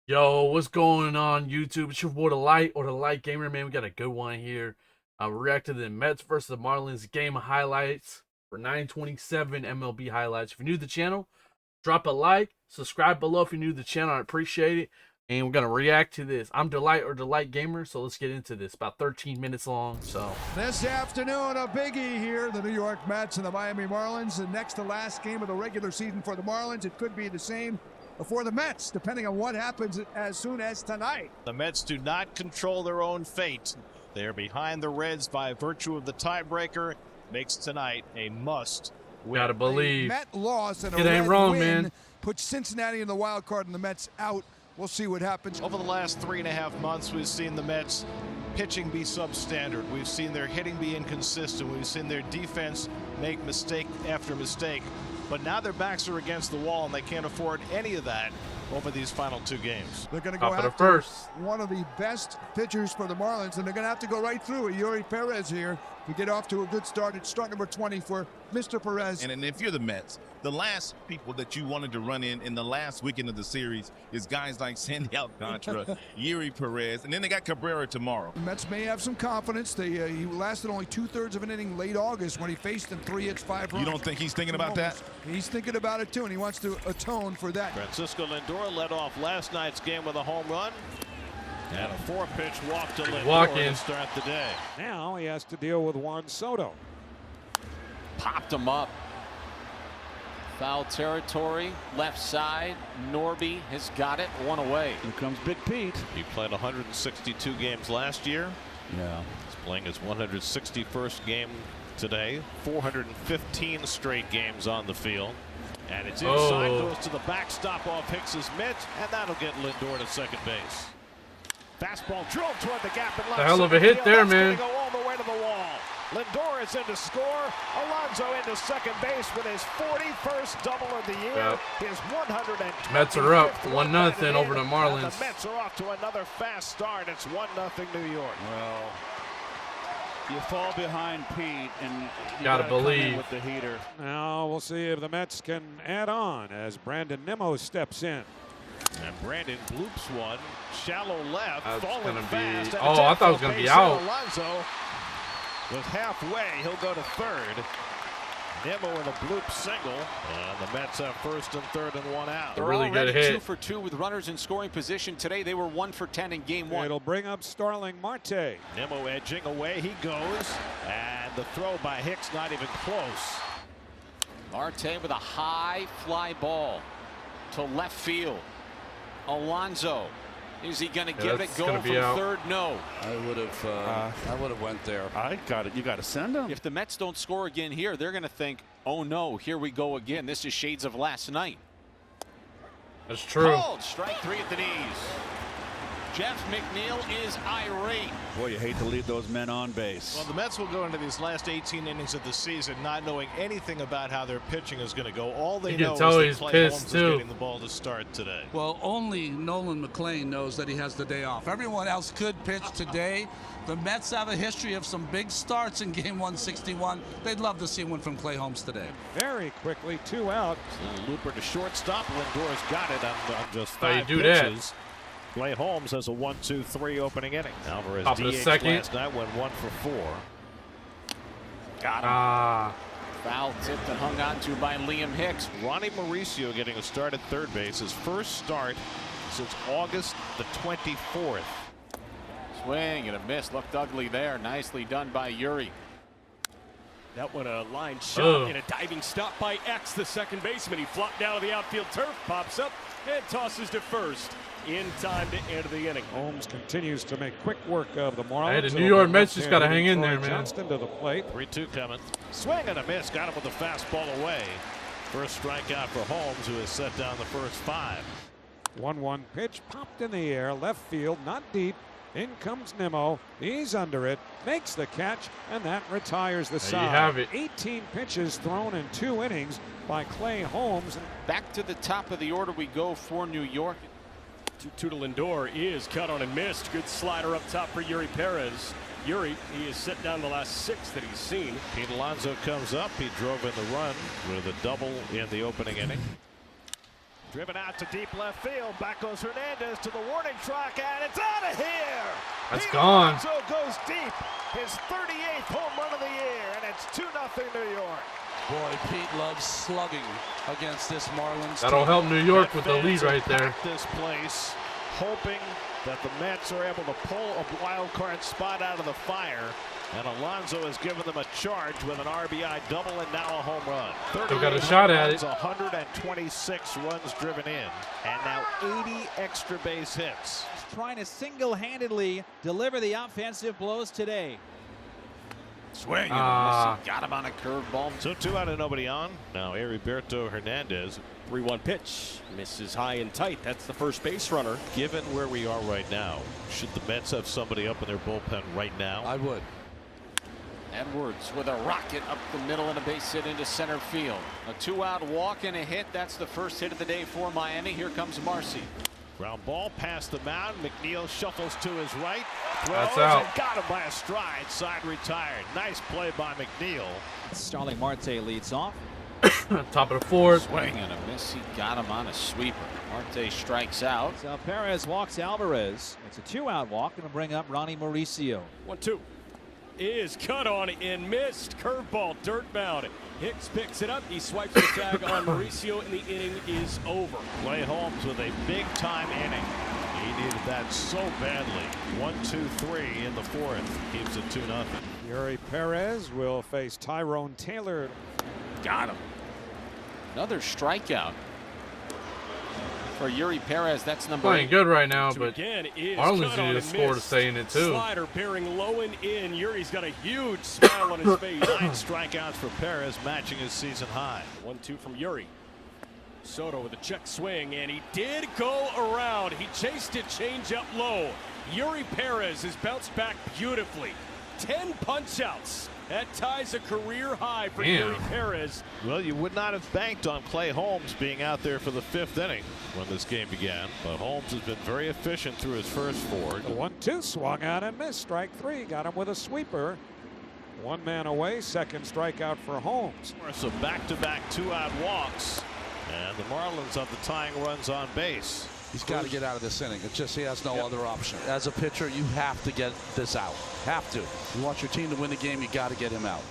Yo, what's going on YouTube? It's your boy the Light Gamer, man. We got a good one here. We're reacting to the Mets versus the Marlins game highlights for 927 MLB highlights. If you're new to the channel, drop a like, subscribe below if you're new to the channel. I appreciate it. And we're gonna react to this. I'm Delight Gamer, so let's get into this. About 13 minutes long. So this afternoon, a biggie here. The New York Mets and the Miami Marlins. The next to last game of the regular season for the Marlins. It could be the same for the Mets, depending on what happens as soon as tonight. The Mets do not control their own fate. They're behind the Reds by virtue of the tiebreaker. Makes tonight a must win. gotta believe. A Met loss and a It ain't Red wrong, win man. puts Cincinnati in the wild card and the Mets out. We'll see what happens. Over the last 3.5 months, we've seen the Mets pitching be substandard. We've seen their hitting be inconsistent. We've seen their defense make mistake after mistake. But now their backs are against the wall, and they can't afford any of that over these final 2 games. They're going to go Top of the after first. one of the best pitchers for the Marlins, and they're going to have to go right through it. Yuri Perez here to get off to a good start. It's start number 20 for Mr. Perez. And if you're the Mets, the last people that you wanted to run in the last weekend of the series is guys like Sandy Alcantara, Yuri Perez, and then they got Cabrera tomorrow. The Mets may have some confidence. He lasted only 2/3 of an inning late August when he faced them 3 hits, 5 runs. You don't think he's thinking about that? He's thinking about it too, and he wants to atone for that. Francisco Lindor led off last night's game with a home run. And a 4-pitch walk to Lindor to start the day. Now he has to deal with Juan Soto. Popped him up. Foul territory, left side. Norby has got it, one away. Here comes Big Pete. He played 162 games last year. Yeah. He's playing his 161st game today. 415 straight games on the field. And it's inside, goes to the backstop off Hicks's mitt, and that'll get Lindor to second base. Fastball drilled toward the gap in left. The hell of a hit there, man. Go all the way to the wall. Lindor is in to score. Alonso into second base with his 41st double of the year. Yep. His 120th. Mets are up 1-0 over the Marlins. And the Mets are off to another fast start. It's 1-0 New York. Well, you fall behind Pete, and you Gotta come in believe. with the heater. Now we'll see if the Mets can add on as Brandon Nimmo steps in. And Brandon bloops one. Shallow left. That's Falling gonna be. fast. Oh, I thought it was gonna be out. Alonso was halfway. He'll go to third. Nimmo in a bloop single. And the Mets have first and third and one out. A really good Already hit. 2 for 2 with runners in scoring position. Today they were 1 for 10 in game 1. It'll bring up Starling Marte. Nimmo edging away. He goes. And the throw by Hicks not even close. Marte with a high fly ball to left field. Alonso, is he going to give it? That's Go gonna from be out. third? No. I would have went there. I got it. You got to send him. If the Mets don't score again here, they're going to think, oh no, here we go again. This is shades of last night. That's true. Called strike 3 at the knees. Jeff McNeil is irate. Boy, you hate to leave those men on base. Well, the Mets will go into these last 18 innings of the season not knowing anything about how their pitching is going to go. All they You know can tell is he's that Clay pissed, Holmes too. is getting the ball to start today. Well, only Nolan McLean knows that he has the day off. Everyone else could pitch today. The Mets have a history of some big starts in game 161. They'd love to see one from Clay Holmes today. Very quickly, 2 out. Looper to shortstop. Lindor's got it on just How you 5 do that? pitches. Clay Holmes has a 1-2-3 opening inning. Alvarez Top of the DH second. last night went 1 for 4. Got him. Ah, Foul tipped and hung on to by Liam Hicks. Ronnie Mauricio getting a start at third base. His first start since August the 24th. Swing and a miss. Looked ugly there. Nicely done by Yuri. That one a line shot Ugh. and a diving stop by X, the second baseman. He flopped down to the outfield turf, pops up, and tosses to first in time to end the inning. Holmes continues to make quick work of the Marlins. Hey, the New It'll York bring Mets up just gotta hang in Troy there, man. Johnston to the plate. 3-2 coming. Swing and a miss. Got him with the fastball away. First strikeout for Holmes, who has set down the first 5. 1-1 pitch popped in the air, left field, not deep. In comes Nimmo. He's under it, makes the catch, and that retires the There side. you have it. 18 pitches thrown in 2 innings by Clay Holmes. Back to the top of the order we go for New York. 2-2 to Lindor is cut on and missed. Good slider up top for Yuri Perez. Yuri, he has set down the last 6 that he's seen. Pete Alonso comes up. He drove in the run with a double in the opening inning. Driven out to deep left field. Back goes Hernandez to the warning track, and it's out of here. That's gone. So goes deep. His 38th home run of the year, and it's 2-0 New York. Boy, Pete loves slugging against this Marlins That'll team. help New York with the lead right there. This place, hoping that the Mets are able to pull a wild card spot out of the fire. And Alonso has given them a charge with an RBI double and now a home run. Still got a shot at it. 126 runs driven in, and now 80 extra base hits. Trying to single-handedly deliver the offensive blows today. Swing. Got him on a curveball. So 2 out and nobody on. Now Heriberto Hernandez. 3-1 pitch. Misses high and tight. That's the first base runner. Given where we are right now, should the Mets have somebody up in their bullpen right now? I would. Edwards with a rocket up the middle and a base hit into center field. A 2-out walk and a hit. That's the first hit of the day for Miami. Here comes Marcy. Ground ball past the mound. McNeil shuffles to his right. That's Throws out. and got him by a stride. Side retired. Nice play by McNeil. Starling Marte leads off. Top of the fourth. Swing and a miss. He got him on a sweeper. Marte strikes out. So Perez walks Alvarez. It's a 2-out walk. Going to bring up Ronnie Mauricio. 1-2. Is cut on and missed. Curveball, dirt bound. Hicks picks it up. He swipes the tag on Mauricio, and the inning is over. Clay Holmes with a big time inning. He needed that so badly. 1-2-3 in the fourth. Keeps it 2-0. Yuri Perez will face Tyrone Taylor. Got him. Another strikeout for Yuri Perez. That's number Playing 8. good right now, So but again, is Marlins cut on need to and score to missed. stay in it too. Slider bearing low and in. Yuri's got a huge smile on his face. 9 strikeouts for Perez, matching his season high. 1-2 from Yuri. Soto with a check swing, and he did go around. He chased it, change up low. Yuri Perez has bounced back beautifully. 10 punch-outs. That ties a career high for Yuri Perez. Well, you would not have banked on Clay Holmes being out there for the 5th inning when this game began, but Holmes has been very efficient through his first 4. The 1-2 swung on and missed. Strike 3. Got him with a sweeper. 1 man away. Second strikeout for Holmes. So back-to-back 2-out walks, and the Marlins have the tying runs on base. He's got to get out of this inning. It's just he has no other option. As a pitcher, you have to get this out. Have to. You want your team to win the game, you got to get him out.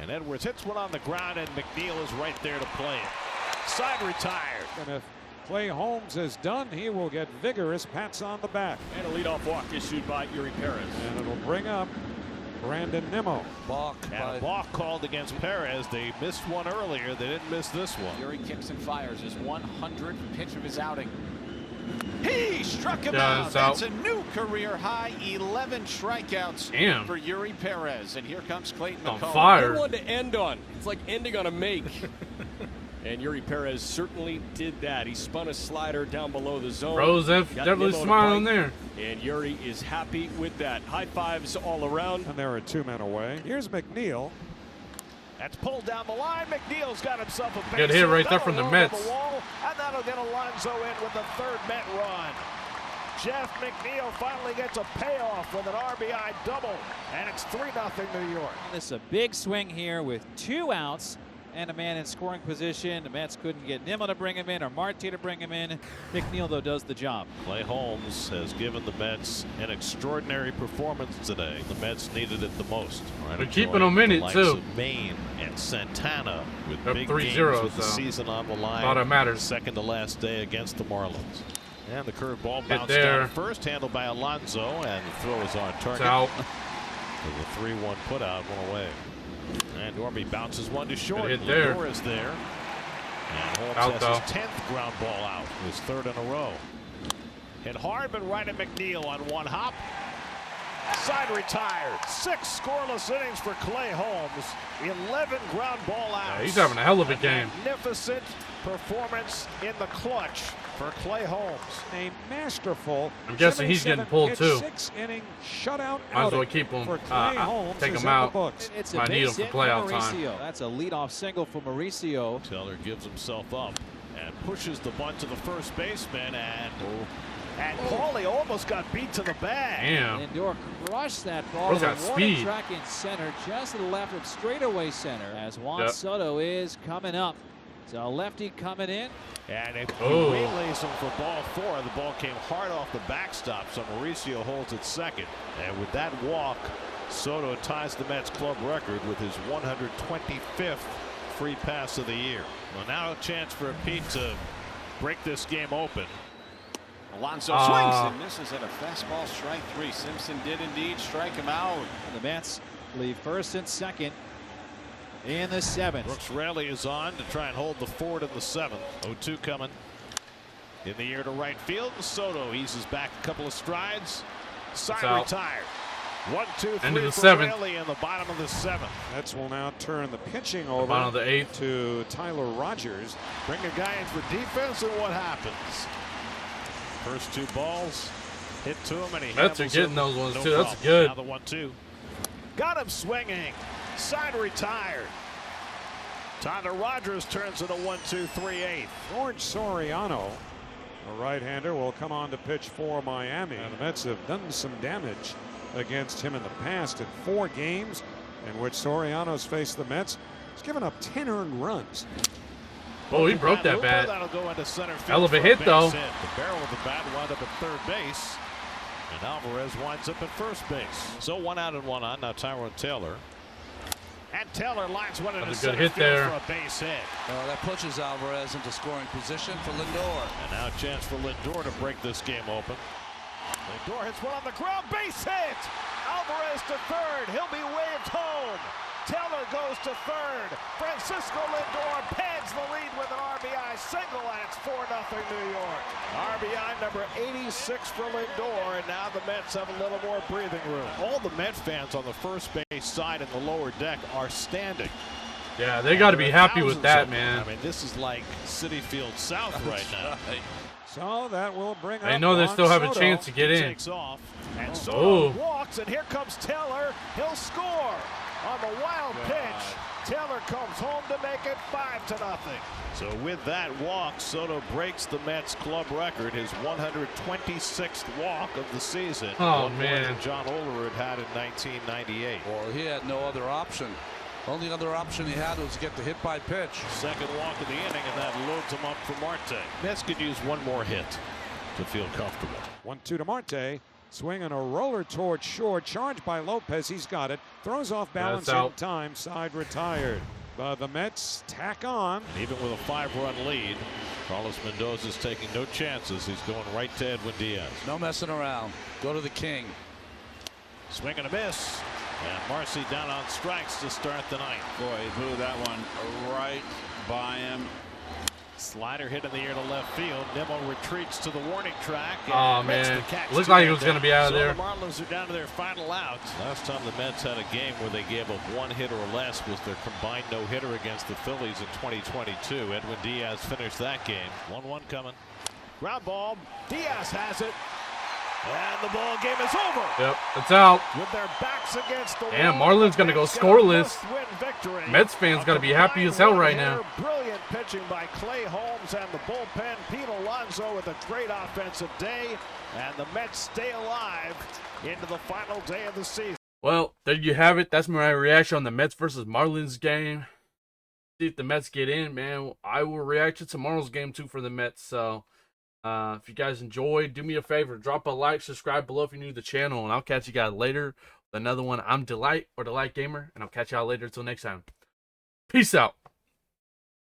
And Edwards hits one on the ground, and McNeil is right there to play it. Side retired. And if Clay Holmes is done, he will get vigorous pats on the back. And a leadoff walk issued by Yuri Perez. And it'll bring up Brandon Nimmo. Balk. And a balk called against Perez. They missed one earlier. They didn't miss this one. Yuri kicks and fires his 100th pitch of his outing. He struck him Yeah, out. it's That's out. a new career high. 11 strikeouts Damn. for Yuri Perez. And here comes Clayton On McCall. fire. Good one to end on. It's like ending on a make. And Yuri Perez certainly did that. He spun a slider down below the zone. Rose Got definitely Nimmo to smiling bite, there. And Yuri is happy with that. High fives all around. And there are 2 men away. Here's McNeil. That's pulled down the line. McNeil's got himself a base Good hit right there from the That'll roll over Mets. the wall, and that'll get Alonso in with the 3rd Met run. Jeff McNeil finally gets a payoff with an RBI double, and it's 3-0 New York. This is a big swing here with 2 outs and a man in scoring position. The Mets couldn't get Nimmo to bring him in or Marte to bring him in. McNeil, though, does the job. Clay Holmes has given the Mets an extraordinary performance today. The Mets needed it the most. They're keeping them in it, Likes too. of Maine and Santana with They're big 3-0, games with the so season on the line. all that matters. Second to last day against the Marlins. And the curveball bounced there. down first, handled by Alonso, and the throw is on target. It's out. With a 3-1 putout, one away. And Norby bounces one to short. Good hit there. Lindor is there. And Holmes Out, has though. his 10th ground ball out, his 3rd in a row. Hit hard, but right at McNeil on one hop. Side retired. 6 scoreless innings for Clay Holmes. 11 ground ball outs. Yeah, he's having a hell of a game. Magnificent performance in the clutch for Clay Holmes. A masterful. I'm guessing he's getting pulled, too. 6-inning shutout Might as well outing keep him. for Clay Holmes Take is him in out. the books. It's a Might need him base for hit playoff for time. Mauricio. That's a leadoff single for Mauricio. Taylor gives himself up and pushes the bunt to the first baseman, and Paulie almost got beat to the bag. Damn. Lindor crushed that ball. Bro's The got warning speed. track in center, just to the left of straightaway center, as Juan Yep. Soto is coming up. So lefty coming in. And if he Oh. waylays him for ball 4, the ball came hard off the backstop, so Mauricio holds at second. And with that walk, Soto ties the Mets club record with his 125th free pass of the year. Well, now a chance for Pete to break this game open. Alonso swings and misses at a fastball, strike 3. Simpson did indeed strike him out. And the Mets leave first and second in the 7th. Brooks Raley is on to try and hold the fort in the 7th. 0-2 coming in the air to right field. Soto eases back a couple of strides. Side retired. 1-2-3 End of the for 7th. Raley in the bottom of the 7th. Mets will now turn the pitching over Bottom of the 8th. to Tyler Rogers. Bring a guy in for defense, and what happens? First 2 balls hit to him, and he Mets are handles getting them, those ones no too. That's problem. good. Now the 1-2. Got him swinging. Side retired. Tyler Rogers turns it a 1-2-3-8. George Soriano, a right-hander, will come on to pitch for Miami. And the Mets have done some damage against him in the past in 4 games in which Soriano's faced the Mets. He's given up 10 earned runs. Oh, he broke that bat. That'll go into center field. Hell of a for hit, base though. hit. The barrel of the bat wound up at third base. And Alvarez winds up at first base. So 1 out and 1 on. Now Tyrone Taylor. And Taylor lines one into That's a center good hit field there. for a base hit. That pushes Alvarez into scoring position for Lindor. And now a chance for Lindor to break this game open. Lindor hits one on the ground. Base hit. Alvarez to third. He'll be waved home. Taylor goes to third. Francisco Lindor pads the lead with an RBI single, and it's 4-0 New York. RBI number 86 for Lindor, and now the Mets have a little more breathing room. All the Met fans on the first base side and the lower deck are standing. Yeah, they got to be happy with that, man. I mean, this is like Citi Field South right now. So that will bring I up know they Juan still have a Soto. chance to get in. Takes off, and Soto Oh. walks, and here comes Taylor. He'll score on the wild pitch. Taylor comes home to make it 5-0. So with that walk, Soto breaks the Mets club record, his 126th walk of the season. Oh, One more man. than John Olerud had in 1998. Well, he had no other option. Only other option he had was to get the hit by pitch. Second walk of the inning, and that loads him up for Marte. Mets could use one more hit to feel comfortable. 1-2 to Marte. Swinging a roller toward short. Charged by Lopez. He's got it. Throws off balance in out. time. Side retired. But the Mets tack on. And even with a 5-run lead, Carlos Mendoza's taking no chances. He's going right to Edwin Diaz. No messing around. Go to the king. Swing and a miss. And Marcy down on strikes to start the ninth. Boy, he blew that one right by him. Slider hit in the air to left field. Nimmo retreats to the warning track. And Oh, makes man. the catch Looked to like he end was gonna it. be out of So there. The Marlins are down to their final out. Last time the Mets had a game where they gave up 1 hit or less was their combined no-hitter against the Phillies in 2022. Edwin Diaz finished that game. 1-1 coming. Ground ball. Diaz has it. And the ball game is over. Yep, it's out. With their backs against the Damn, wall, Marlins the gonna go Mets get a scoreless. must-win victory. Mets fans A gotta be happy as hell right combined now. one-hitter, brilliant pitching by Clay Holmes and the bullpen. Pete Alonso with a great offensive day, and the Mets stay alive into the final day of the season. Well, there you have it. That's my reaction on the Mets versus Marlins game. See if the Mets get in, man. I will react to tomorrow's game too for the Mets. So, if you guys enjoyed, do me a favor, drop a like, subscribe below if you're new to the channel, and I'll catch you guys later with another one. I'm Delight or Delight Gamer, and I'll catch y'all later. Till next time. Peace out.